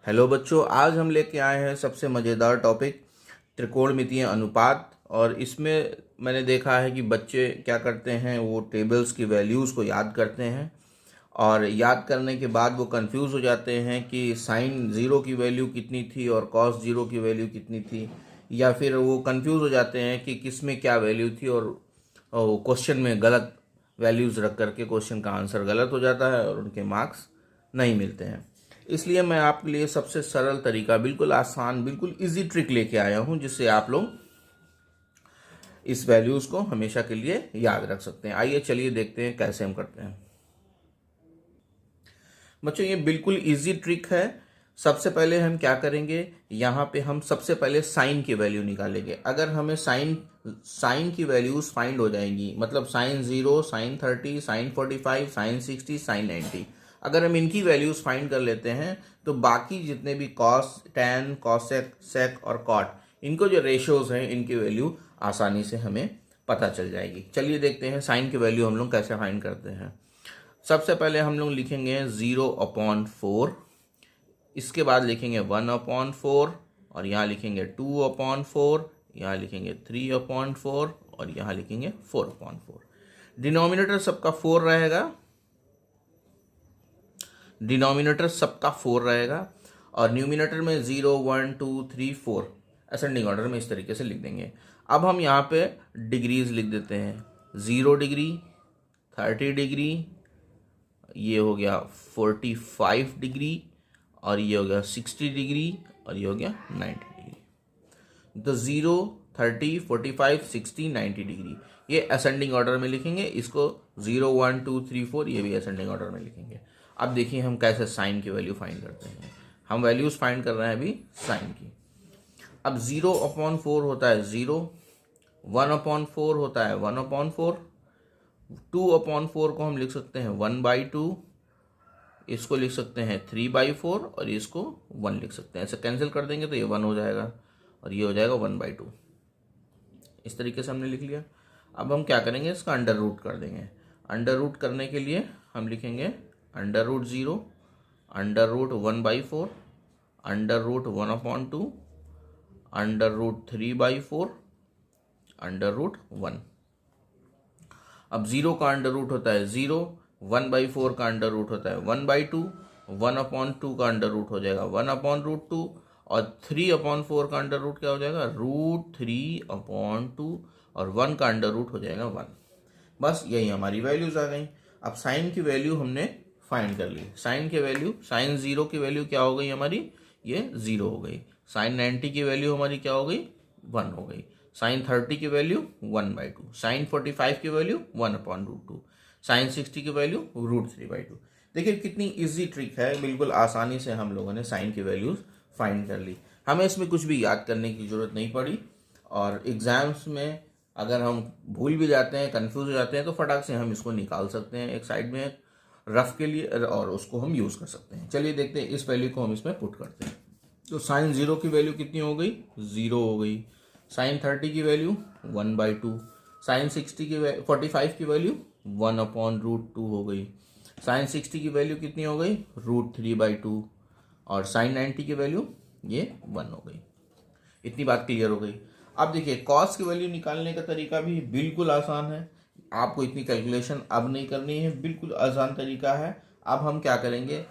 Hello बच्चों, आज हम लेके आए हैं सबसे मज़ेदार टॉपिक त्रिकोणमितीय अनुपात। और इसमें मैंने देखा है कि बच्चे क्या करते हैं, वो टेबल्स की वैल्यूज़ को याद करते हैं और याद करने के बाद वो कंफ्यूज हो जाते हैं कि साइन ज़ीरो की वैल्यू कितनी थी और कॉस ज़ीरो की वैल्यू कितनी थी, या फिर वो कंफ्यूज हो जाते हैं कि किस में क्या वैल्यू थी और क्वेश्चन में गलत वैल्यूज़ रख करके क्वेश्चन का आंसर गलत हो जाता है और उनके मार्क्स नहीं मिलते हैं। इसलिए मैं आपके लिए सबसे सरल तरीका, बिल्कुल आसान, बिल्कुल इजी ट्रिक लेके आया हूं जिससे आप लोग इस वैल्यूज़ को हमेशा के लिए याद रख सकते हैं। आइए चलिए देखते हैं कैसे हम करते हैं। बच्चों, ये बिल्कुल इजी ट्रिक है। सबसे पहले हम क्या करेंगे, यहाँ पे हम सबसे पहले साइन की वैल्यू निकालेंगे। अगर हमें साइन की वैल्यूज फाइंड हो जाएंगी, मतलब sine 0, sine 30, sine 45, sine 60, sine 90, अगर हम इनकी वैल्यूज फाइंड कर लेते हैं तो बाकी जितने भी कॉस, टैन, कॉसेक, सेक और कॉट, इनको जो रेशियोज हैं इनकी वैल्यू आसानी से हमें पता चल जाएगी। चलिए देखते हैं साइन की वैल्यू हम लोग कैसे फाइंड करते हैं। सबसे पहले हम लोग लिखेंगे 0/4, इसके बाद लिखेंगे 1/4 और यहाँ लिखेंगे 2/4, यहाँ लिखेंगे 3/4 और यहाँ लिखेंगे 4/4। डिनोमिनेटर सबका 4 रहेगा, डिनोमिनेटर सबका 4 रहेगा और न्यूमिनेटर में 0, 1, 2, 3, 4 असेंडिंग ऑर्डर में इस तरीके से लिख देंगे। अब हम यहाँ पे डिग्रीज लिख देते हैं। 0 डिग्री, 30 डिग्री, ये हो गया 45 डिग्री और ये हो गया 60 डिग्री और ये हो गया 90 डिग्री। तो 0, 30, 45, 60, 90 डिग्री ये असेंडिंग ऑर्डर में लिखेंगे। इसको 0, 1, 2, 3, 4 ये भी असेंडिंग ऑर्डर में लिखेंगे। अब देखिए हम कैसे साइन की वैल्यू फाइंड करते हैं। हम वैल्यूज फाइंड कर रहे हैं अभी साइन की। अब 0/4 होता है 0, 1/4 होता है 1/4, 2/4 को हम लिख सकते हैं 1/2, इसको लिख सकते हैं 3/4 और इसको 1 लिख सकते हैं। ऐसे कैंसिल कर देंगे तो ये 1 हो जाएगा और ये हो जाएगा 1/2। इस तरीके से हमने लिख लिया। अब हम क्या करेंगे, इसका अंडर रूट कर देंगे। अंडर रूट करने के लिए हम लिखेंगे under root 0, under root 1/4, under root 1/2, under root 3/4, under root 1। अब 0 का अंडर रूट होता है 0, 1/4 का अंडर रूट होता है 1/2, 1/2 का अंडर रूट हो जाएगा 1/√2 और 3/4 का अंडर रूट क्या हो जाएगा √3/2 और 1 का अंडर रूट हो जाएगा 1। बस यही हमारी वैल्यूज आ गई। अब साइन की वैल्यू हमने फाइंड कर ली। साइन की वैल्यू, साइन 0 की वैल्यू क्या हो गई हमारी, ये 0 हो गई। साइन 90 की वैल्यू हमारी क्या हो गई, 1 हो गई। साइन 30 की वैल्यू 1/2, साइन 45 की वैल्यू 1/√2, साइन 60 की वैल्यू √3/2। देखिए कितनी इजी ट्रिक है, बिल्कुल आसानी से हम लोगों ने साइन की वैल्यूज फाइंड कर ली। हमें इसमें कुछ भी याद करने की जरूरत नहीं पड़ी और एग्जाम्स में अगर हम भूल भी जाते हैं, कंफ्यूज हो जाते हैं तो फटाक से हम इसको निकाल सकते हैं एक साइड में रफ के लिए और उसको हम यूज कर सकते हैं। चलिए देखते हैं इस वैल्यू को हम इसमें पुट करते हैं। तो साइन 0 की वैल्यू कितनी हो गई, 0 हो गई। साइन 30 की वैल्यू 1/2, साइन 45 की वैल्यू 1/√2 हो गई। साइन 60 की वैल्यू कितनी हो गई, √3/2 और साइन 90 की वैल्यू ये 1 हो गई। इतनी बात क्लियर हो गई। अब देखिए कॉस की वैल्यू निकालने का तरीका भी बिल्कुल आसान है। आपको इतनी कैलकुलेशन अब नहीं करनी है, बिल्कुल आसान तरीका है। अब हम क्या करेंगे,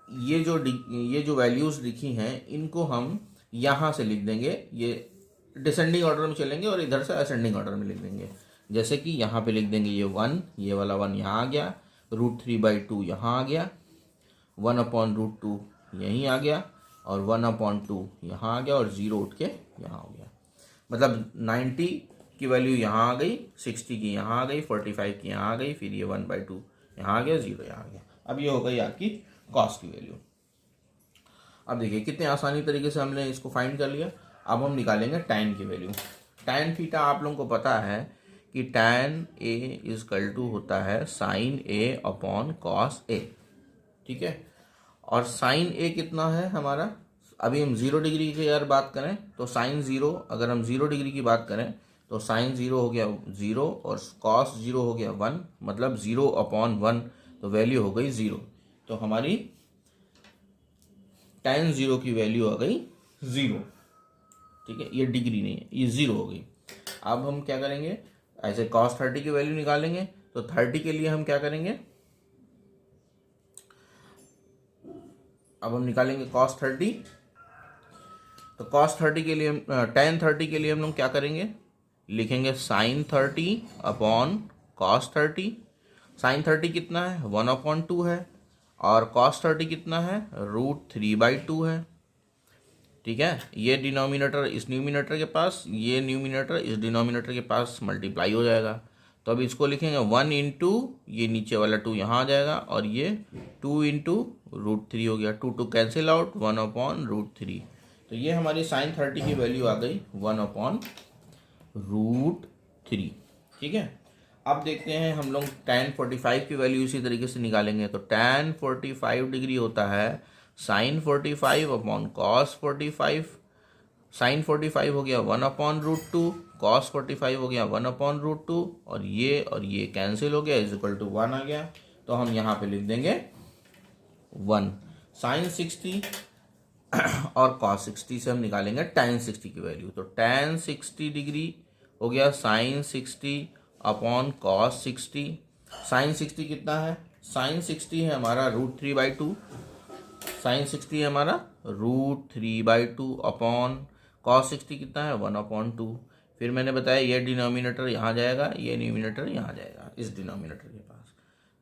ये जो वैल्यूज लिखी हैं इनको हम यहाँ से लिख देंगे। ये डिसेंडिंग ऑर्डर में चलेंगे और इधर से असेंडिंग ऑर्डर में लिख देंगे। जैसे कि यहाँ पे लिख देंगे ये 1, ये वाला 1 यहाँ आ गया, √3/2 यहाँ आ गया, 1/√2 यहीं आ गया और 1/2 यहाँ आ गया और 0 उठ के यहाँ हो गया। मतलब 90 की वैल्यू यहाँ आ गई, 60 की यहाँ आ गई, 45 की यहाँ आ गई, फिर ये 1/2 यहाँ आ गया, 0 यहाँ आ गया। अब ये हो गई आपकी कॉस की वैल्यू। अब देखिए कितने आसानी तरीके से हमने इसको फाइंड कर लिया। अब हम निकालेंगे टैन की वैल्यू। टैन थीटा आप लोगों को पता है कि टैन ए इजकल टू होता है साइन A/cos A, ठीक है। और साइन ए कितना है हमारा, अभी हम 0 डिग्री की अगर बात करें तो साइन 0, अगर हम 0 डिग्री की बात करें तो साइन 0 हो गया 0 और कॉस 0 हो गया 1, मतलब 0/1, तो वैल्यू हो गई 0। तो हमारी tan 0 की वैल्यू आ गई 0, ठीक है, ये डिग्री नहीं है, ये 0 हो गई। अब हम क्या करेंगे, ऐसे cos 30 की वैल्यू निकालेंगे, तो 30 के लिए हम क्या करेंगे, अब हम निकालेंगे cos 30, तो cos 30 के लिए हम tan 30 के लिए हम लोग क्या करेंगे, लिखेंगे sin 30 अपॉन cos 30। sin 30 कितना है, 1/2 है, और cos 30 कितना है, √3/2 है, ठीक है। ये डिनोमिनेटर इस न्यूमिनेटर के पास, ये न्यूमिनेटर इस डिनोमिनेटर के पास मल्टीप्लाई हो जाएगा। तो अब इसको लिखेंगे 1 इंटू ये नीचे वाला 2 यहाँ आ जाएगा, और ये 2 इंटू √3 हो गया, 2 2 कैंसिल आउट, 1/√3। तो ये हमारी sin 30 की वैल्यू आ गई 1/√3, ठीक है। अब देखते हैं हम लोग tan 45 की वैल्यू इसी तरीके से निकालेंगे। तो tan 45 डिग्री होता है sin 45 अपॉन cos 45। sin 45 हो गया 1/√2, cos 45 हो गया 1/√2, और ये कैंसिल हो गया, इज इक्वल टू 1 आ गया। तो हम यहाँ पे लिख देंगे 1। sin 60 और cos 60 से हम निकालेंगे tan 60 की वैल्यू। तो tan 60 डिग्री हो गया sin 60 अपॉन cos 60। sin 60 कितना है, sin 60 है हमारा √3/2, sin 60 है हमारा √3/2 अपॉन cos 60 कितना है 1/2। फिर मैंने बताया ये डिनोमिनेटर यहाँ जाएगा, ये न्यूमिनेटर यहाँ जाएगा इस डिनोमिनेटर के पास।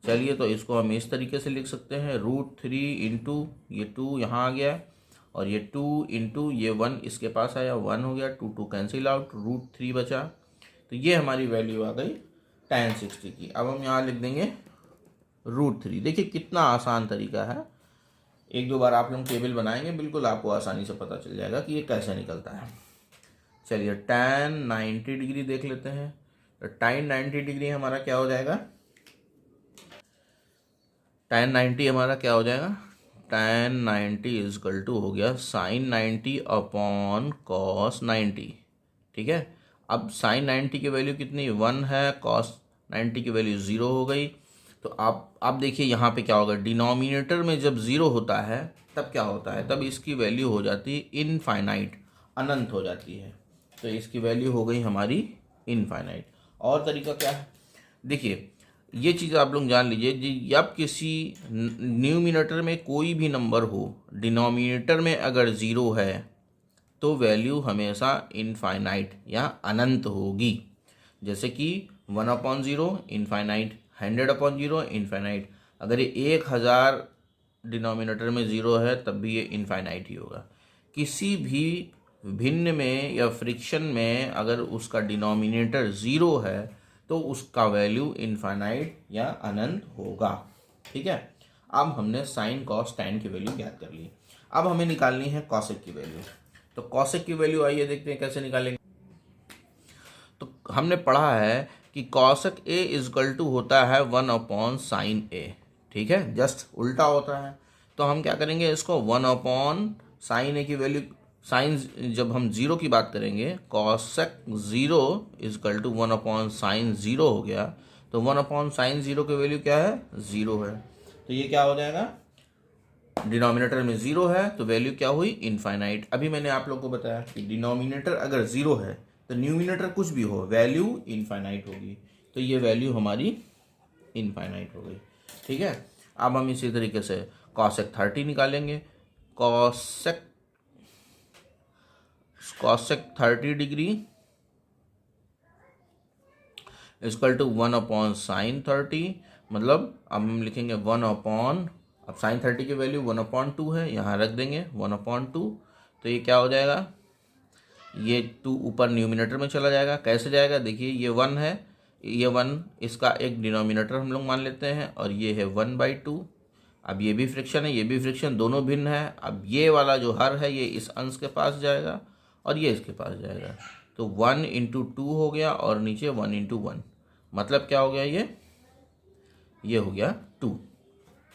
चलिए, तो इसको हम इस तरीके से लिख सकते हैं, √3 इंटू ये 2 यहाँ आ गया, और ये 2 इंटू ये 1 इसके पास आया, 1 हो गया, 2 2 कैंसिल आउट, √3 बचा। तो ये हमारी वैल्यू आ गई tan 60 की। अब हम यहाँ लिख देंगे √3। देखिए कितना आसान तरीका है, एक दो बार आप लोग टेबल बनाएंगे, बिल्कुल आपको आसानी से पता चल जाएगा कि ये कैसे निकलता है। चलिए tan 90 डिग्री देख लेते हैं। तो tan 90 डिग्री हमारा क्या हो जाएगा, tan 90 हमारा क्या हो जाएगा, tan 90 इज इक्वल टू हो गया sin 90 अपॉन cos 90, ठीक है। अब sin 90 की वैल्यू कितनी 1 है, cos 90 की वैल्यू 0 हो गई। तो आप देखिए यहाँ पे क्या होगा, डिनोमिनेटर में जब 0 होता है तब क्या होता है, तब इसकी वैल्यू हो जाती है इनफाइनाइट, अनंत हो जाती है। तो इसकी वैल्यू हो गई हमारी इनफाइनाइट। और तरीका क्या है, देखिए ये चीज़ आप लोग जान लीजिए, जब किसी न्यूमिनेटर में कोई भी नंबर हो, डिनोमिनेटर में अगर 0 है तो वैल्यू हमेशा इनफाइनाइट या अनंत होगी। जैसे कि 1/0 इनफाइनाइट, 100/0 इनफाइनाइट। अगर ये 1000 डिनोमिनेटर में 0 है तब भी ये इनफाइनाइट ही होगा। किसी भी भिन्न में या फ्रिक्शन में अगर उसका डिनोमिनेटर 0 है तो उसका वैल्यू इनफाइनाइट या अनंत होगा, ठीक है। अब हमने साइन कॉस टैन की वैल्यू ज्ञात कर ली। अब हमें निकालनी है कॉसेक की वैल्यू। तो कॉसेक की वैल्यू आइए देखते हैं कैसे निकालेंगे। तो हमने पढ़ा है कि cosec A is equal to होता है 1/sin a, ठीक है, जस्ट उल्टा होता है। तो हम क्या करेंगे, इसको 1/sin a की वैल्यू, साइन जब हम 0 की बात करेंगे, cosec 0 is equal to 1/sin 0 हो गया। तो 1/sin 0 की वैल्यू क्या है, 0 है। तो ये क्या हो जाएगा, डिनोमिनेटर में 0 है तो वैल्यू क्या हुई, इनफाइनाइट। अभी मैंने आप लोग को बताया कि डिनोमिनेटर अगर 0 है तो न्यूमिनेटर कुछ भी हो वैल्यू इनफाइनाइट होगी। तो ये वैल्यू हमारी इनफाइनाइट हो गई, ठीक है। अब हम इसी तरीके से कॉसेक 30 निकालेंगे। Cosec 30 degree equal to 1/sin 30, मतलब अब हम लिखेंगे 1/, अब sin 30 की वैल्यू 1/2 है, यहाँ रख देंगे 1/2। तो ये क्या हो जाएगा, ये 2 ऊपर न्यूमिनेटर में चला जाएगा। कैसे जाएगा, देखिए ये 1 है, ये 1 इसका एक डिनोमिनेटर हम लोग मान लेते हैं, और ये है 1/2। अब ये भी फ्रिक्शन है, ये भी फ्रिक्शन, दोनों भिन्न है। अब ये वाला जो हर है ये इस अंश के पास जाएगा और ये इसके पास जाएगा। तो 1 × 2 हो गया और नीचे 1 × 1, मतलब क्या हो गया, ये हो गया 2,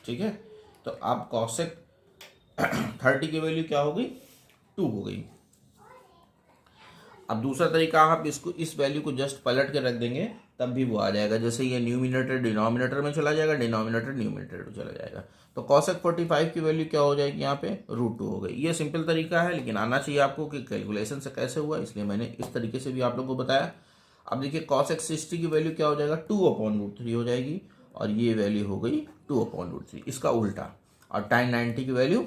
ठीक है। तो अब कॉसेक 30 की वैल्यू क्या हो गई, 2 हो गई। अब दूसरा तरीका, आप इसको इस वैल्यू को जस्ट पलट के रख देंगे तब भी वो आ जाएगा। जैसे ये न्यूमिनेटर डिनोमिनेटर में चला जाएगा, डिनोमिनेटर न्यूमिनेटर में चला जाएगा। तो cosec 45 की वैल्यू क्या हो जाएगी यहाँ पे √2 हो गई। ये सिंपल तरीका है, लेकिन आना चाहिए आपको कि कैलकुलेशन से कैसे हुआ, इसलिए मैंने इस तरीके से भी आप लोगों को बताया। अब देखिए cosec 60 की वैल्यू क्या हो जाएगा 2/√3 हो जाएगी, और ये वैल्यू हो गई 2/√3, इसका उल्टा। और tan 90 की वैल्यू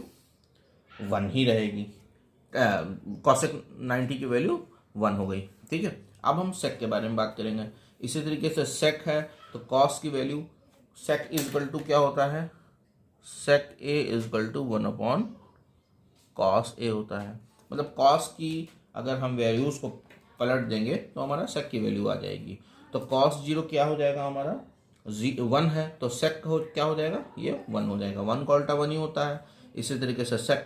1 ही रहेगी, cosec 90 की वैल्यू 1 हो गई। ठीक है, अब हम sec के बारे में बात करेंगे। इसी तरीके से sec है तो cos की वैल्यू sec इजकल टू क्या होता है, sec a equal to 1/cos a होता है। मतलब cos की अगर हम वैल्यूज को पलट देंगे तो हमारा sec की वैल्यू आ जाएगी। तो cos 0 क्या हो जाएगा हमारा 1 है, तो sec क्या हो जाएगा ये 1 हो जाएगा, 1 का उल्टा 1 ही होता है। इसी तरीके से sec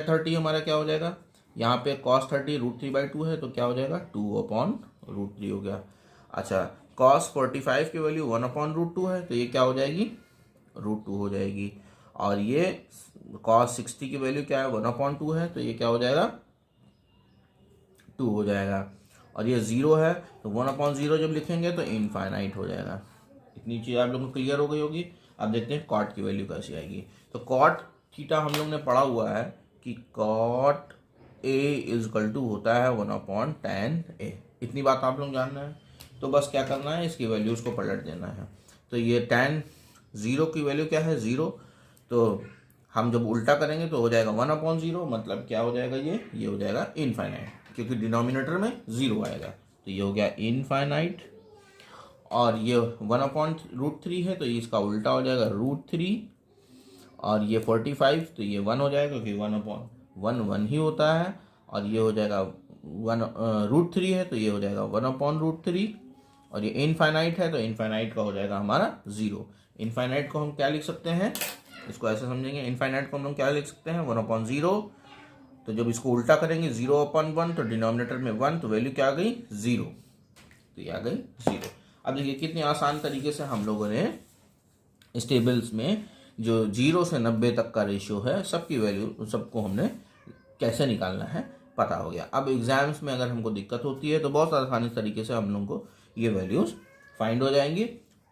30 हमारा क्या हो जाएगा, यहाँ पे cos 30 √3/2 है तो क्या हो जाएगा 2/√3 हो गया। अच्छा, cos 45 की वैल्यू 1/√2 है तो ये क्या हो जाएगी √2 हो जाएगी। और ये cos 60 की वैल्यू क्या है 1/2 है तो ये क्या हो जाएगा 2 हो जाएगा। और ये 0 है तो 1/0 जब लिखेंगे तो इनफाइनाइट हो जाएगा। इतनी चीज़ आप लोगों को क्लियर हो गई होगी। अब देखते हैं cot की वैल्यू कैसी आएगी। तो cot थीटा हम लोग ने पढ़ा हुआ है कि cot a इजकल टू होता है 1/tan a। इतनी बात आप लोग जानना है, तो बस क्या करना है इसकी वैल्यूज को पलट देना है। तो ये tan 0 की वैल्यू क्या है 0, तो हम जब उल्टा करेंगे तो हो जाएगा 1/0, मतलब क्या हो जाएगा ये हो जाएगा इनफाइनाइट, क्योंकि डिनोमिनेटर में 0 आएगा तो ये हो गया इनफाइनाइट। और ये 1/√3 है तो ये इसका उल्टा हो जाएगा √3, और ये 45 तो ये 1 हो जाएगा क्योंकि 1/1 ही होता है। और ये हो जाएगा 1√3 है तो ये हो जाएगा 1/√3, और ये इनफाइनाइट है तो इनफाइनाइट का हो जाएगा हमारा 0। इनफाइनाइट को हम क्या लिख सकते हैं, इसको ऐसे समझेंगे, इनफाइनाइट को हम लोग क्या लिख सकते हैं 1/0। तो जब इसको उल्टा करेंगे 0/1 तो डिनोमिनेटर में 1 तो वैल्यू क्या आ गई 0, तो ये आ गई 0। अब देखिए कितनी आसान तरीके से हम लोगों ने इस टेबल्स में जो 0 से 90 तक का रेशियो है सबकी वैल्यू सबको हमने कैसे निकालना है पता हो गया। अब एग्जाम्स में अगर हमको दिक्कत होती है तो बहुत आसानी तरीके से हम लोग को ये वैल्यूज़ फाइंड हो जाएंगी,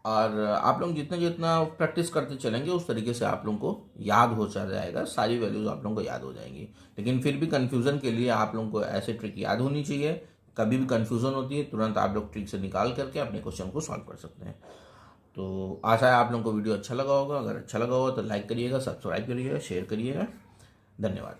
और आप लोग जितना जितना प्रैक्टिस करते चलेंगे उस तरीके से आप लोगों को याद हो चल जाएगा, सारी वैल्यूज़ आप लोगों को याद हो जाएंगी। लेकिन फिर भी कन्फ्यूज़न के लिए आप लोगों को ऐसे ट्रिक याद होनी चाहिए, कभी भी कन्फ्यूज़न होती है तुरंत आप लोग ट्रिक से निकाल करके अपने क्वेश्चन को सॉल्व कर सकते हैं। तो आशा है आप लोगों को वीडियो अच्छा लगा होगा। अगर अच्छा लगा हो तो लाइक करिएगा, सब्सक्राइब करिएगा, शेयर करिएगा। धन्यवाद।